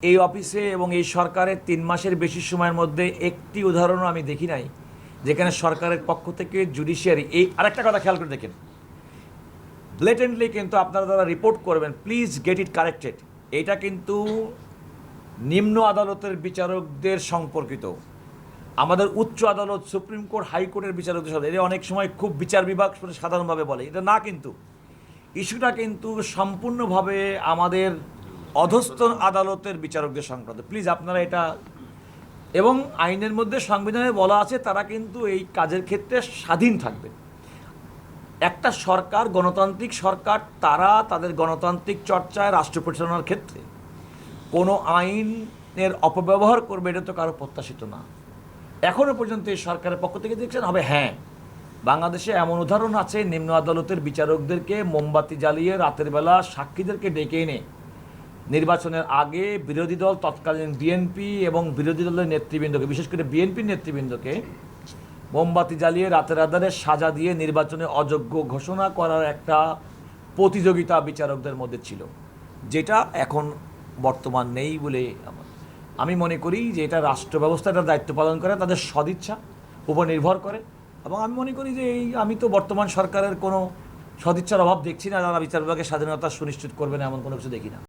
এই অফিসে এবং এই সরকারের ৩ মাসের বেশি সময়ের মধ্যে একটি উদাহরণও আমি দেখি নাই যেখানে সরকারের পক্ষ থেকে জুডিশিয়ারি এই আরেকটা কথা খেয়াল করে দেখেন, ব্লেটেন্টলি কিন্তু আপনারা যারা রিপোর্ট করবেন প্লিজ গেট ইট কারেক্টেড। এটা কিন্তু নিম্ন আদালতের বিচারকদের সম্পর্কিত, আমাদের উচ্চ আদালত সুপ্রিম কোর্ট হাইকোর্টের বিচারকদের সাথে এটা অনেক সময় খুব বিচার বিভাগ সাধারণভাবে বলে, এটা না, কিন্তু ইস্যুটা কিন্তু সম্পূর্ণভাবে আমাদের অধস্থ আদালতের বিচারকদের সংক্রান্ত। প্লিজ আপনারা এটা, এবং আইনের মধ্যে সংবিধানে বলা আছে তারা কিন্তু এই কাজের ক্ষেত্রে স্বাধীন থাকবে। একটা সরকার, গণতান্ত্রিক সরকার, তারা তাদের গণতান্ত্রিক চর্চায় রাষ্ট্র পরিচালনার ক্ষেত্রে কোনো আইনের অপব্যবহার করবে, এটা তো কারো প্রত্যাশিত না। এখনও পর্যন্ত এই সরকারের পক্ষ থেকে দেখছেন হবে, হ্যাঁ, বাংলাদেশে এমন উদাহরণ আছে নিম্ন আদালতের বিচারকদেরকে মোমবাতি জ্বালিয়ে রাতের বেলা সাক্ষীদেরকে ডেকে এনে নির্বাচনের আগে বিরোধী দল তৎকালীন বিএনপি এবং বিরোধী দলের নেতৃবৃন্দকে, বিশেষ করে বিএনপির নেতৃবৃন্দকে মোমবাতি জ্বালিয়ে রাতের আধারে সাজা দিয়ে নির্বাচনে অযোগ্য ঘোষণা করার একটা প্রতিযোগিতা বিচারকদের মধ্যে ছিল, যেটা এখন বর্তমান নেই বলে আমি মনে করি যে এটা রাষ্ট্র ব্যবস্থাটা দায়িত্ব পালন করে তাদের সদিচ্ছা উপর নির্ভর করে। এবং আমি মনে করি যে আমি তো বর্তমান সরকারের কোনো সদিচ্ছার অভাব দেখছি না, যারা বিচার বিভাগের স্বাধীনতা সুনিশ্চিত করবেন এমন কোনো কিছু দেখি না।